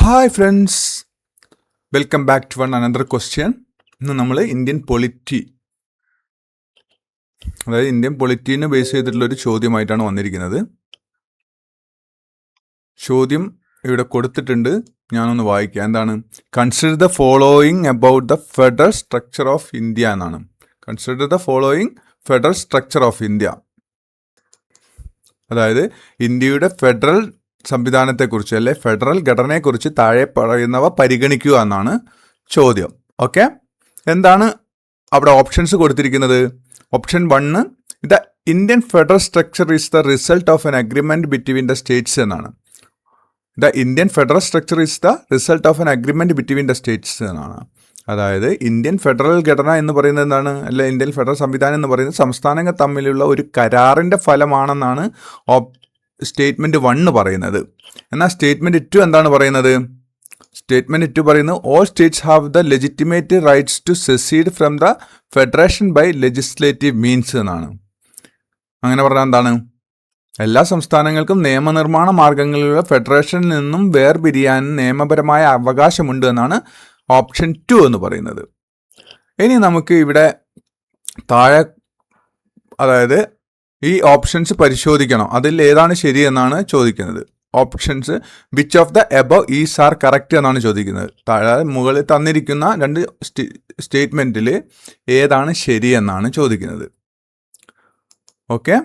Hi friends, welcome back to another question. ഇന്ന് നമ്മൾ Indian polity, അതായത് ഇന്ത്യൻ പൊളിറ്റീനെ ബേസ് ചെയ്തിട്ടുള്ളൊരു ചോദ്യമായിട്ടാണ് വന്നിരിക്കുന്നത്. ചോദ്യം ഇവിടെ കൊടുത്തിട്ടുണ്ട്, ഞാനൊന്ന് വായിക്കാം. എന്താണ്? Consider the following about the federal structure of India എന്നാണ്. Consider the following federal structure of India, അതായത് ഇന്ത്യയുടെ ഫെഡറൽ സംവിധാനത്തെക്കുറിച്ച് അല്ലെ ഫെഡറൽ ഘടനയെക്കുറിച്ച് താഴെ പറയുന്നവ പരിഗണിക്കുക എന്നാണ് ചോദ്യം. ഓക്കെ, എന്താണ് അവിടെ ഓപ്ഷൻസ് കൊടുത്തിരിക്കുന്നത്? Option 1, the Indian federal structure is the result of an agreement between the states എന്നാണ്. The Indian federal structure is the result of an agreement between the states എന്നാണ്. അതായത് ഇന്ത്യൻ ഫെഡറൽ ഘടന എന്ന് പറയുന്നത് എന്താണ്, അല്ലെ ഇന്ത്യൻ ഫെഡറൽ സംവിധാനം എന്ന് പറയുന്നത് സംസ്ഥാനങ്ങൾ തമ്മിലുള്ള ഒരു കരാറിൻ്റെ ഫലമാണെന്നാണ് സ്റ്റേറ്റ്മെൻറ്റ് 1 പറയുന്നത്. എന്നാൽ സ്റ്റേറ്റ്മെൻറ്റ് 2 എന്താണ് പറയുന്നത്? സ്റ്റേറ്റ്മെൻറ്റ് 2 പറയുന്നത് all states have the legitimate rights to secede from the federation by legislative means എന്നാണ്. അങ്ങനെ പറഞ്ഞാൽ എന്താണ്? എല്ലാ സംസ്ഥാനങ്ങൾക്കും നിയമനിർമ്മാണ മാർഗങ്ങളിലുള്ള ഫെഡറേഷനിൽ നിന്നും വേർപിരിയാൻ നിയമപരമായ അവകാശമുണ്ട് എന്നാണ് ഓപ്ഷൻ 2 എന്ന് പറയുന്നത്. ഇനി നമുക്ക് ഇവിടെ താഴെ, അതായത് ഈ ഓപ്ഷൻസ് പരിശോധിക്കണം, അതിൽ ഏതാണ് ശരിയെന്നാണ് ചോദിക്കുന്നത്. Options which of the above is are correct എന്നാണ് ചോദിക്കുന്നത്. താഴെ മുകളിൽ തന്നിരിക്കുന്ന രണ്ട് സ്റ്റേറ്റ്മെൻറ്റിൽ ഏതാണ് ശരിയെന്നാണ് ചോദിക്കുന്നത്. ഓക്കെ,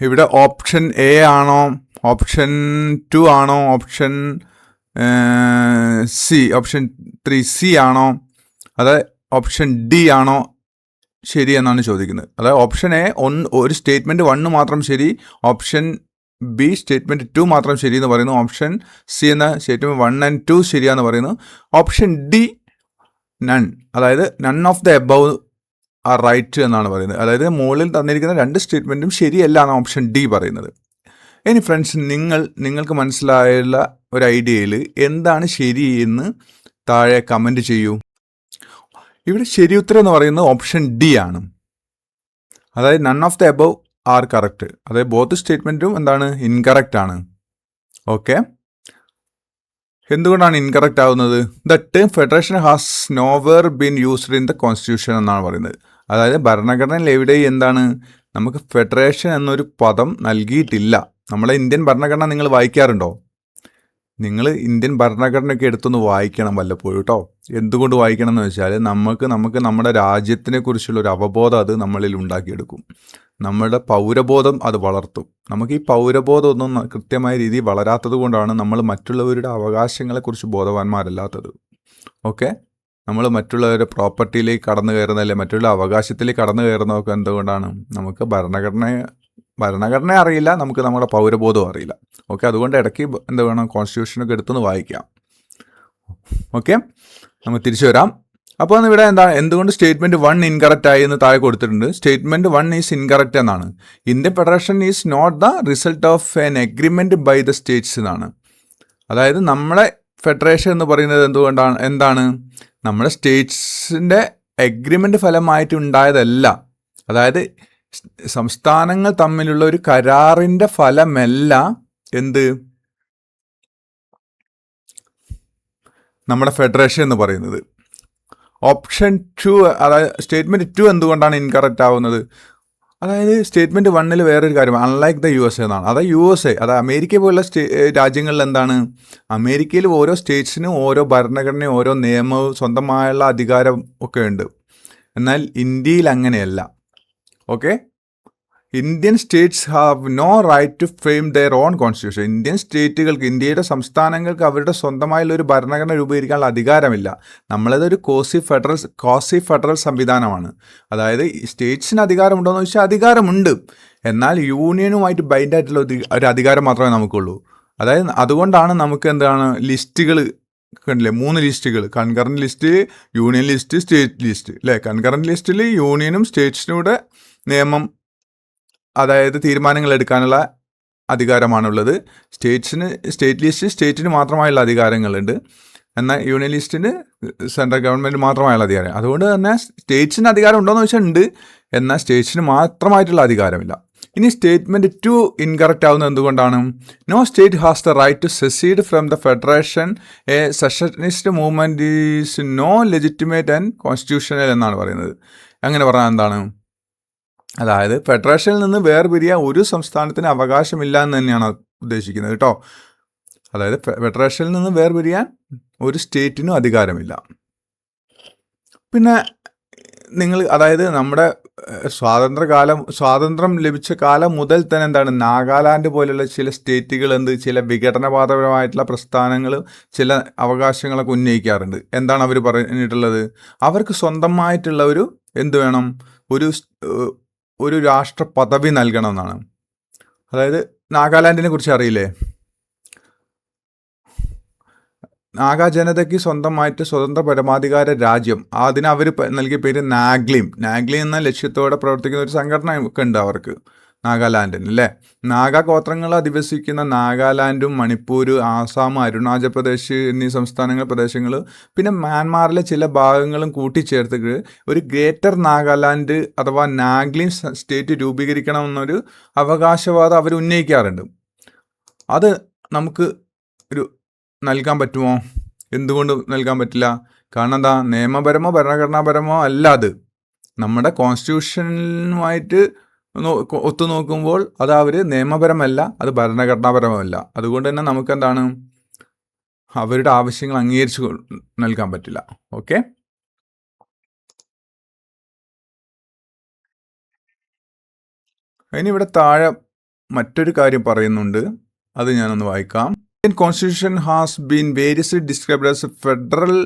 ഇവിടെ ഓപ്ഷൻ എ ആണോ, ഓപ്ഷൻ 2 ആണോ, ഓപ്ഷൻ ഓപ്ഷൻ 3C ആണോ, അതായത് ഓപ്ഷൻ ഡി ആണോ ശരി എന്നാണ് ചോദിക്കുന്നത്. അതായത് ഓപ്ഷൻ എ ഒരു സ്റ്റേറ്റ്മെൻറ്റ് 1 മാത്രം ശരി, ഓപ്ഷൻ ബി സ്റ്റേറ്റ്മെൻറ്റ് 2 മാത്രം ശരി എന്ന് പറയുന്നു, ഓപ്ഷൻ സി എന്ന സ്റ്റേറ്റ്മെൻറ്റ് 1 and 2 ശരിയാന്ന് പറയുന്നു, ഓപ്ഷൻ ഡി നൺ, അതായത് none of the above are right എന്നാണ് പറയുന്നത്. അതായത് മുകളിൽ തന്നിരിക്കുന്ന രണ്ട് സ്റ്റേറ്റ്മെൻറ്റും ശരിയല്ല എന്നാണ് ഓപ്ഷൻ ഡി പറയുന്നത്. ഇനി ഫ്രണ്ട്സ്, നിങ്ങൾക്ക് മനസ്സിലായുള്ള ഒരു ഐഡിയയിൽ എന്താണ് ശരി എന്ന് താഴെ കമൻറ്റ് ചെയ്യൂ. ഇവിടെ ശരി ഉത്തരം എന്ന് പറയുന്നത് ഓപ്ഷൻ ഡി ആണ്. അതായത് none of the above are correct, അതായത് ബോത്ത് സ്റ്റേറ്റ്മെൻറ്റും എന്താണ്, ഇൻകറക്റ്റ് ആണ്. ഓക്കെ, എന്തുകൊണ്ടാണ് ഇൻകറക്റ്റ് ആവുന്നത്? The term federation has nowhere been used in the constitution എന്നാണ് പറയുന്നത്. അതായത് ഭരണഘടനയിൽ എവിടെയും എന്താണ്, നമുക്ക് ഫെഡറേഷൻ എന്നൊരു പദം നൽകിയിട്ടില്ല. നമ്മളെ ഇന്ത്യൻ ഭരണഘടന നിങ്ങൾ വായിക്കാറുണ്ടോ? നിങ്ങൾ ഇന്ത്യൻ ഭരണഘടനയൊക്കെ എടുത്തൊന്ന് വായിക്കണം വല്ലപ്പോഴും കേട്ടോ. എന്തുകൊണ്ട് വായിക്കണം എന്ന് വെച്ചാൽ നമുക്ക് നമ്മുടെ രാജ്യത്തിനെ കുറിച്ചുള്ള ഒരു അവബോധം അത് നമ്മളിൽ ഉണ്ടാക്കിയെടുക്കും. നമ്മുടെ പൗരബോധം അത് വളർത്തും. നമുക്ക് ഈ പൗരബോധം ഒന്നും കൃത്യമായ രീതിയിൽ വളരാത്തത് കൊണ്ടാണ് നമ്മൾ മറ്റുള്ളവരുടെ അവകാശങ്ങളെക്കുറിച്ച് ബോധവാന്മാരല്ലാത്തത്. ഓക്കെ, നമ്മൾ മറ്റുള്ളവരുടെ പ്രോപ്പർട്ടിയിലേക്ക് കടന്നു കയറുന്ന, അല്ലെ മറ്റുള്ള അവകാശത്തിലേക്ക് കടന്നു കയറുന്നതൊക്കെ എന്തുകൊണ്ടാണ്? നമുക്ക് ഭരണഘടന അറിയില്ല, നമുക്ക് നമ്മുടെ പൗരബോധവും അറിയില്ല. ഓക്കെ, അതുകൊണ്ട് ഇടയ്ക്ക് എന്ത് വേണം, കോൺസ്റ്റിറ്റ്യൂഷനൊക്കെ എടുത്തൊന്ന് വായിക്കാം. ഓക്കെ, നമുക്ക് തിരിച്ചു വരാം. അപ്പോൾ ഇവിടെ എന്തുകൊണ്ട് സ്റ്റേറ്റ്മെൻറ്റ് 1 ഇൻകറക്റ്റ് ആയി എന്ന് താഴെ കൊടുത്തിട്ടുണ്ട്. സ്റ്റേറ്റ്മെൻറ്റ് 1 ഈസ് ഇൻകറക്റ്റ് എന്നാണ്. Indian federation is not the result of an agreement by the states എന്നാണ്. അതായത് നമ്മളെ ഫെഡറേഷൻ എന്ന് പറയുന്നത് എന്താണ് നമ്മുടെ സ്റ്റേറ്റ്സിൻ്റെ എഗ്രിമെൻ്റ് ഫലമായിട്ട് ഉണ്ടായതല്ല. അതായത് സംസ്ഥാനങ്ങൾ തമ്മിലുള്ള ഒരു കരാറിൻ്റെ ഫലമല്ല നമ്മുടെ ഫെഡറേഷൻ എന്ന് പറയുന്നത്. ഓപ്ഷൻ 2, അതായത് സ്റ്റേറ്റ്മെൻറ്റ് 2 എന്തുകൊണ്ടാണ് ഇൻകറക്റ്റ് ആവുന്നത്? അതായത് സ്റ്റേറ്റ്മെൻറ്റ് 1 വേറൊരു കാര്യം, അൺലൈക്ക് ദ USA എന്നാണ്. അതായത് USA, അതായത് അമേരിക്ക പോലുള്ള രാജ്യങ്ങളിൽ എന്താണ്, അമേരിക്കയിൽ ഓരോ സ്റ്റേറ്റ്സിനും ഓരോ ഭരണഘടനയും ഓരോ നിയമവും സ്വന്തമായുള്ള അധികാരം ഒക്കെ ഉണ്ട്. എന്നാൽ ഇന്ത്യയിൽ അങ്ങനെയല്ല. Okay, Indian states have no right to frame their own constitution. Indian സ്റ്റേറ്റുകൾക്ക്, ഇന്ത്യയുടെ സംസ്ഥാനങ്ങൾക്ക് അവരുടെ സ്വന്തമായുള്ള ഒരു ഭരണഘടന രൂപീകരിക്കാനുള്ള അധികാരമില്ല. നമ്മളതൊരു കോസി ഫെഡറൽ സംവിധാനമാണ്. അതായത് സ്റ്റേറ്റ്സിന് അധികാരമുണ്ടോ എന്ന് ചോദിച്ചാൽ അധികാരമുണ്ട്, എന്നാൽ യൂണിയനുമായിട്ട് ബൈൻഡ് ആയിട്ടുള്ള ഒരു അധികാരം മാത്രമേ നമുക്കുള്ളൂ. അതായത് അതുകൊണ്ടാണ് നമുക്ക് ലിസ്റ്റുകൾ കണ്ടില്ലേ, 3 ലിസ്റ്റുകൾ, concurrent list, union list, state list അല്ലേ. കൺകറന്റ് ലിസ്റ്റിൽ യൂണിയനും സ്റ്റേറ്റ്സിനൂടെ നിയമം, അതായത് തീരുമാനങ്ങൾ എടുക്കാനുള്ള അധികാരമാണുള്ളത്. സ്റ്റേറ്റ് ലിസ്റ്റ് സ്റ്റേറ്റിന് മാത്രമായുള്ള അധികാരങ്ങളുണ്ട്, എന്നാൽ യൂണിയൻ ലിസ്റ്റിന് സെൻട്രൽ ഗവൺമെൻറ് മാത്രമായുള്ള അധികാരം. അതുകൊണ്ട് തന്നെ സ്റ്റേറ്റ്സിന് അധികാരം ഉണ്ടോയെന്ന് വെച്ചാൽ ഉണ്ട്, എന്നാൽ സ്റ്റേറ്റ്സിന് മാത്രമായിട്ടുള്ള അധികാരമില്ല. ഇനി സ്റ്റേറ്റ്മെന്റ് 2 ഇൻകറക്റ്റ് ആവുന്നത് എന്തുകൊണ്ടാണ്? No state has the right to secede from the federation, a secessionist movement is no legitimate and constitutional എന്നാണ് പറയുന്നത്. അങ്ങനെ പറഞ്ഞാൽ എന്താണ്? അതായത് ഫെഡറേഷനിൽ നിന്ന് വേർപിരിയാൻ ഒരു സംസ്ഥാനത്തിന് അവകാശമില്ല എന്ന് തന്നെയാണ് ഉദ്ദേശിക്കുന്നത് കേട്ടോ. അതായത് ഫെഡറേഷനിൽ നിന്ന് വേർപിരിയാൻ ഒരു സ്റ്റേറ്റിനും അധികാരമില്ല. പിന്നെ നിങ്ങൾ അതായത് നമ്മുടെ സ്വാതന്ത്ര്യം ലഭിച്ച കാലം മുതൽ തന്നെ എന്താണ്, നാഗാലാൻഡ് പോലുള്ള ചില സ്റ്റേറ്റുകൾ ചില വിഘടനവാദപരമായിട്ടുള്ള പ്രസ്ഥാനങ്ങൾ ചില അവകാശങ്ങളൊക്കെ ഉന്നയിക്കാറുണ്ട്. എന്താണ് അവർ പറഞ്ഞിട്ടുള്ളത്? അവർക്ക് സ്വന്തമായിട്ടുള്ള എന്ത് വേണം, ഒരു രാഷ്ട്ര പദവി നൽകണം എന്നാണ്. അതായത് നാഗാലാൻഡിനെ കുറിച്ച് അറിയില്ലേ? നാഗാ ജനതയ്ക്ക് സ്വന്തമായിട്ട് സ്വതന്ത്ര പരമാധികാര രാജ്യം, അതിന് അവർ നൽകിയ പേര് നാഗ്ലിം എന്ന ലക്ഷ്യത്തോടെ പ്രവർത്തിക്കുന്ന ഒരു സംഘടന ഒക്കെ ഉണ്ട് അവർക്ക് നാഗാലാൻഡിന് അല്ലേ. നാഗാ ഗോത്രങ്ങൾ അധിവസിക്കുന്ന നാഗാലാൻഡും മണിപ്പൂർ, ആസാം, അരുണാചൽ പ്രദേശ് എന്നീ പ്രദേശങ്ങൾ പിന്നെ മ്യാൻമാറിലെ ചില ഭാഗങ്ങളും കൂട്ടിച്ചേർത്തിട്ട് ഒരു ഗ്രേറ്റർ നാഗാലാൻഡ് അഥവാ നാഗ്ലിം സ്റ്റേറ്റ് രൂപീകരിക്കണമെന്നൊരു അവകാശവാദം അവർ ഉന്നയിക്കാറുണ്ട്. അത് നമുക്ക് നൽകാൻ പറ്റുമോ? എന്തുകൊണ്ട് നൽകാൻ പറ്റില്ല? കാരണം എന്താ, നിയമപരമോ ഭരണഘടനാപരമോ അല്ല. അത് നമ്മുടെ കോൺസ്റ്റിറ്റ്യൂഷനുമായിട്ട് ഒത്തുനോക്കുമ്പോൾ അത് അവർ നിയമപരമല്ല, അത് ഭരണഘടനാപരമല്ല. അതുകൊണ്ട് തന്നെ നമുക്ക് എന്താണ്, അവരുടെ ആവശ്യങ്ങൾ അംഗീകരിച്ച് നൽകാൻ പറ്റില്ല. ഓക്കെ, ഇനി ഇവിടെ താഴെ മറ്റൊരു കാര്യം പറയുന്നുണ്ട്, അത് ഞാനൊന്ന് വായിക്കാം. Indian Constitution has been variously described as federal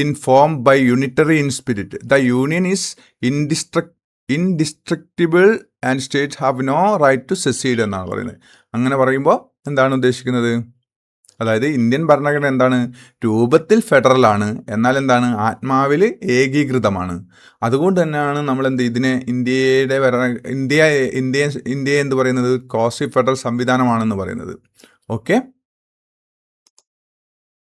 in form by unitary in spirit. The union is indestructible and states have no right to secede എന്നാണ് പറയുന്നത്. അങ്ങനെ പറയുമ്പോൾ എന്താണ് ഉദ്ദേശിക്കുന്നത്? അതായത് ഇന്ത്യൻ ഭരണഘടന എന്താണ്, രൂപത്തിൽ ഫെഡറലാണ്, എന്നാൽ എന്താണ്, ആത്മാവിൽ ഏകീകൃതമാണ്. അതുകൊണ്ട് തന്നെയാണ് നമ്മൾ ഇതിനെ ഇന്ത്യ എന്ത് പറയുന്നത്, ക്വാസി ഫെഡറൽ സംവിധാനമാണെന്ന് പറയുന്നത്. ഓക്കെ.